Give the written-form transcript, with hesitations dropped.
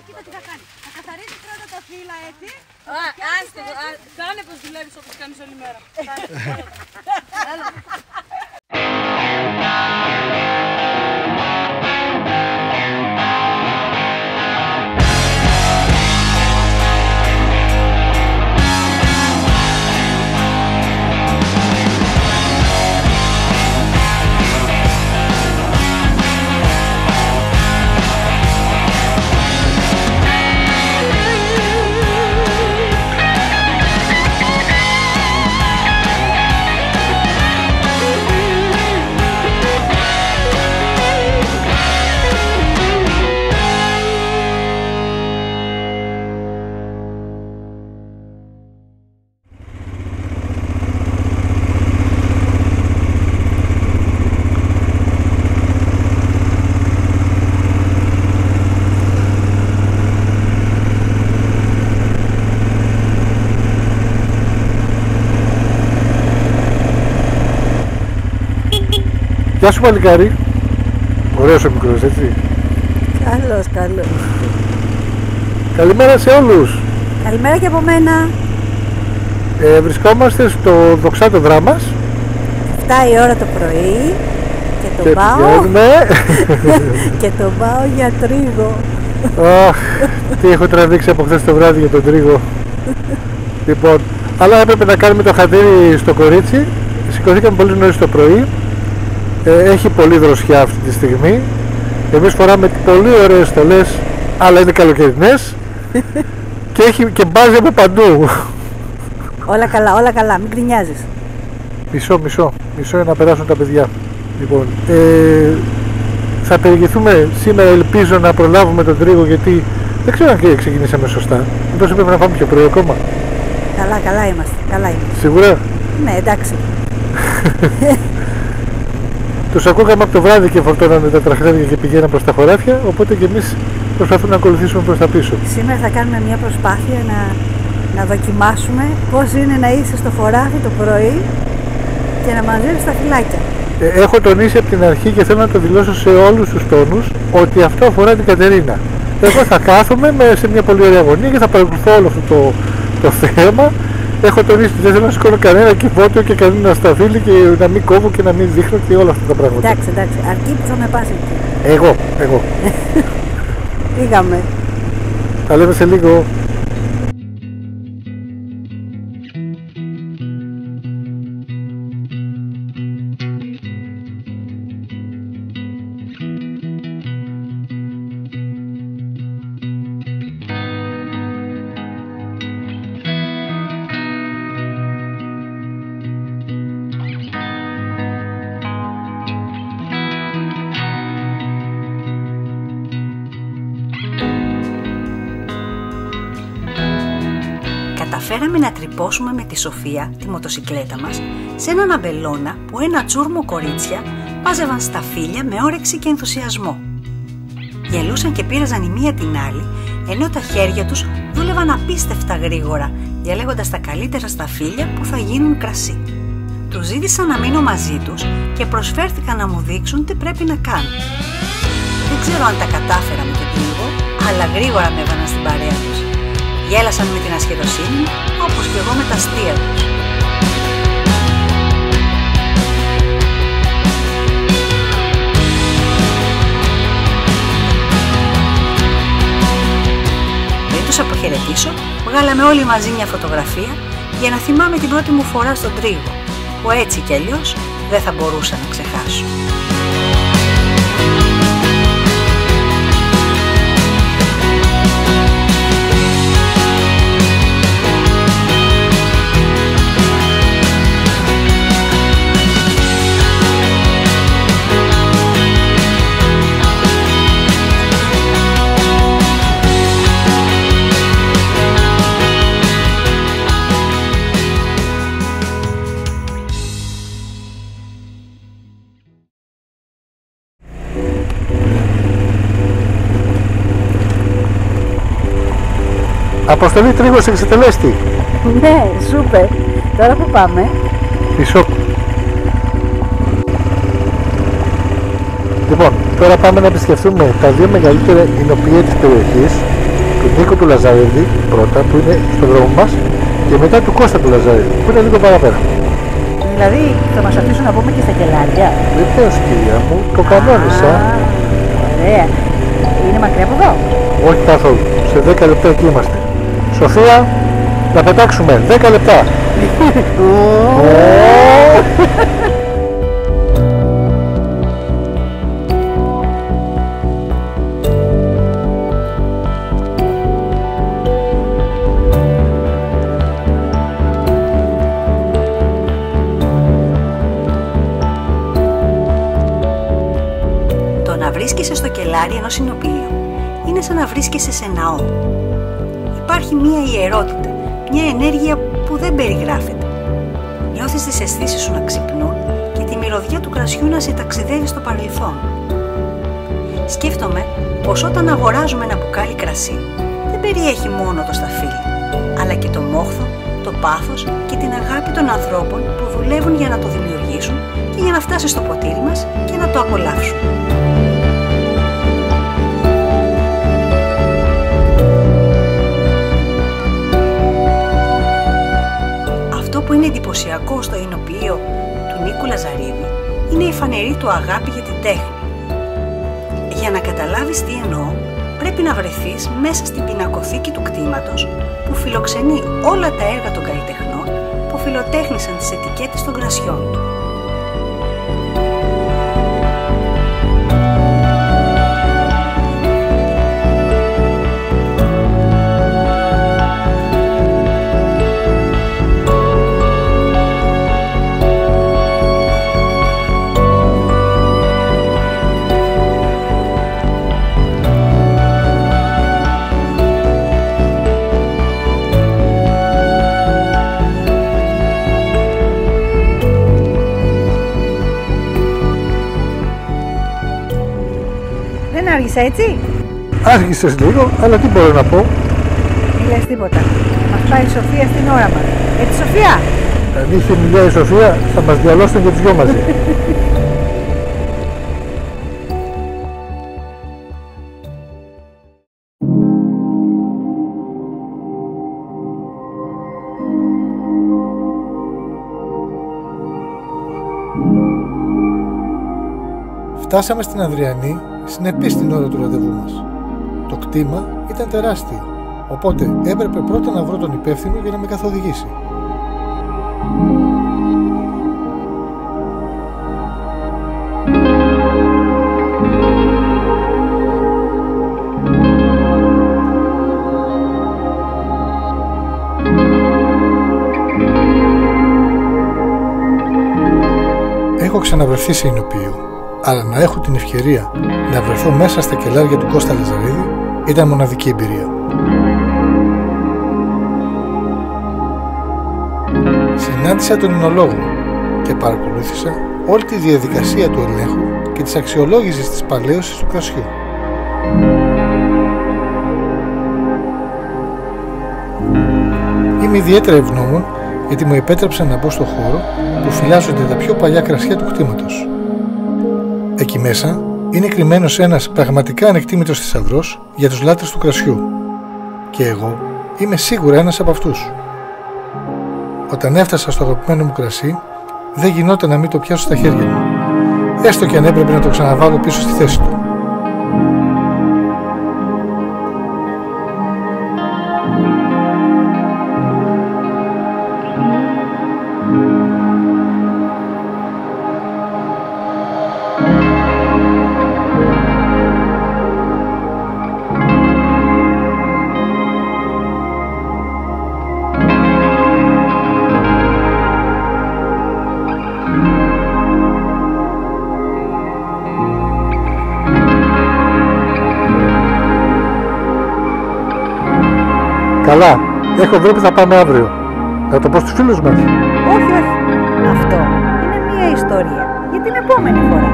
κοίτα τι θα κάνει. Θα καθαρίσει πρώτα τα φύλλα έτσι. Κάνε πως δουλεύεις όπως κάνεις όλη μέρα. Γεια σου παλικάρι. Ωραίος ο μικρός, έτσι. Καλώς, καλώς. Καλημέρα σε όλους. Καλημέρα και από μένα. Βρισκόμαστε στο δοξάτο δράμας. 7 η ώρα το πρωί και Και τον πάω πηγαίνουμε. και τον πάω για τρίγο. Αχ, τι έχω τραβήξει από χθες το βράδυ για τον τρίγο. Λοιπόν, αλλά έπρεπε να κάνουμε το χατήρι στο κορίτσι. Σηκωθήκαμε πολύ νωρίς το πρωί. Έχει πολύ δροσιά αυτή τη στιγμή. Εμείς φοράμε πολύ ωραίες στολές, αλλά είναι καλοκαιρινές. και μπάζει από παντού. Όλα καλά, όλα καλά, μην γκρινιάζεις. Μισό για να περάσουν τα παιδιά. Λοιπόν, θα περιηγηθούμε σήμερα, ελπίζω να προλάβουμε τον τρίγο, γιατί δεν ξέρω αν ξεκινήσαμε σωστά. Μήπως πρέπει να πάμε πιο πρωί ακόμα. Καλά είμαστε, καλά είμαστε. Σίγουρα. Ναι, εντάξει. Τους ακούγαμε από το βράδυ και φορτώνανε τα τραχτέρια και πηγαίναν προς τα χωράφια, οπότε και εμείς προσπαθούμε να ακολουθήσουμε προς τα πίσω. Σήμερα θα κάνουμε μια προσπάθεια να δοκιμάσουμε πώς είναι να είσαι στο χωράφι το πρωί και να μαζεύεις τα φυλάκια. Έχω τονίσει από την αρχή και θέλω να το δηλώσω σε όλους τους τόνους ότι αυτό αφορά την Κατερίνα. Εγώ θα κάθομαι σε μια πολύ ωραία γωνία και θα παρακολουθώ όλο αυτό το θέμα. Έχω τονίσει ότι δεν θέλω να σηκώνω κανένα κυβότιο και κανένα σταφύλι και να μην κόβω και να μην δείχνω και όλα αυτά τα πράγματα. Εντάξει, αρκεί που θα με πας εκεί. Εγώ. Πήγαμε. Τα λέμε σε λίγο. Καταφέραμε να τρυπώσουμε με τη Σοφία, τη μοτοσικλέτα μας, σε έναν αμπελώνα που ένα τσούρμο κορίτσια πάζευαν σταφύλια με όρεξη και ενθουσιασμό. Γελούσαν και πήραζαν η μία την άλλη, ενώ τα χέρια τους δούλευαν απίστευτα γρήγορα, διαλέγοντας τα καλύτερα σταφύλια που θα γίνουν κρασί. Τους ζήτησα να μείνω μαζί τους και προσφέρθηκαν να μου δείξουν τι πρέπει να κάνω. Δεν ξέρω αν τα κατάφερα με τον τρίγο, αλλά γρήγορα με έβαναν στην παρέα τους. Γέλασαν με την ασχεδοσύνη, όπως και εγώ με τα αστεία τους. Πριν τους αποχαιρετήσω, βγάλαμε όλοι μαζί μια φωτογραφία για να θυμάμαι την πρώτη μου φορά στον τρίγο, που έτσι κι αλλιώς δεν θα μπορούσα να ξεχάσω. Αποστολή τρίγος εξετελέστη. Ναι, σούπερ. Τώρα που πάμε? Πισό. Λοιπόν, τώρα πάμε να επισκεφθούμε τα δύο μεγαλύτερα εινοποιεία της περιοχής, του Νίκο του Λαζαρίδη πρώτα, που είναι στον δρόμο μας, και μετά του Κώστα του Λαζαρίδη, που είναι λίγο παραπέρα. Δηλαδή θα μας αφήσουν να πούμε και στα κελάρια? Βεβαίως, κυρία μου, το κανόνισα. Ωραία. Είναι μακριά από εδώ? Όχι καθόλου. Σε 10 λεπτά εκεί είμαστε. Σοφία, να πετάξουμε. 10 λεπτά. Να βρίσκεσαι στο κελάρι ενός συνοπηλίου είναι σαν να βρίσκεσαι σε ναό. Υπάρχει μία ιερότητα, μια ενέργεια που δεν περιγράφεται. Νιώθεις τις αισθήσεις σου να ξυπνούν και τη μυρωδιά του κρασιού να σε ταξιδεύει στο παρελθόν. Σκέφτομαι πως όταν αγοράζουμε ένα μπουκάλι κρασί δεν περιέχει μόνο το σταφύλι, αλλά και το μόχθο, το πάθος και την αγάπη των ανθρώπων που δουλεύουν για να το δημιουργήσουν και για να φτάσει στο ποτήρι μας και να το απολαύσουν. Που είναι εντυπωσιακό στο εινοποιείο του Νίκου Λαζαρίδη είναι η φανερή του αγάπη για την τέχνη. Για να καταλάβεις τι εννοώ, πρέπει να βρεθείς μέσα στην πινακοθήκη του κτήματος που φιλοξενεί όλα τα έργα των καλλιτεχνών που φιλοτέχνησαν τις ετικέτες των κρασιών του. Άργησα έτσι? Άργησες λίγο, αλλά τι μπορώ να πω. Μη λες τίποτα. Μας πάει η Σοφία στην ώρα μας. Έτσι, Σοφία! Αν είχε μιλιά η Σοφία, θα μας διαλώσουν και τους δυο μαζί. Φτάσαμε στην Ανδριανή συνεπής την ώρα του ραντεβού μας. Το κτήμα ήταν τεράστιο, οπότε έπρεπε πρώτα να βρω τον υπεύθυνο για να με καθοδηγήσει. Έχω ξαναβρεθεί σε εινοποιείο, αλλά να έχω την ευκαιρία να βρεθώ μέσα στα κελάρια του Κώστα Λαζαρίδη ήταν μοναδική εμπειρία. Συνάντησα τον εινολόγο και παρακολούθησα όλη τη διαδικασία του ελέγχου και της αξιολόγησης της παλαίωσης του κρασιού. Είμαι ιδιαίτερα ευγνώμων γιατί μου επέτρεψαν να μπω στο χώρο που φυλάζονται τα πιο παλιά κρασιά του κτήματος. Εκεί μέσα είναι κρυμμένος ένας πραγματικά ανεκτήμητος θησαυρός για τους λάτρες του κρασιού. Και εγώ είμαι σίγουρα ένας από αυτούς. Όταν έφτασα στο αγαπημένο μου κρασί, δεν γινόταν να μην το πιάσω στα χέρια μου, έστω και αν έπρεπε να το ξαναβάλω πίσω στη θέση του. Καλά, έχω βρει που θα πάμε αύριο. Να το πω στους φίλους μας. Όχι, όχι. Αυτό είναι μία ιστορία για την επόμενη φορά.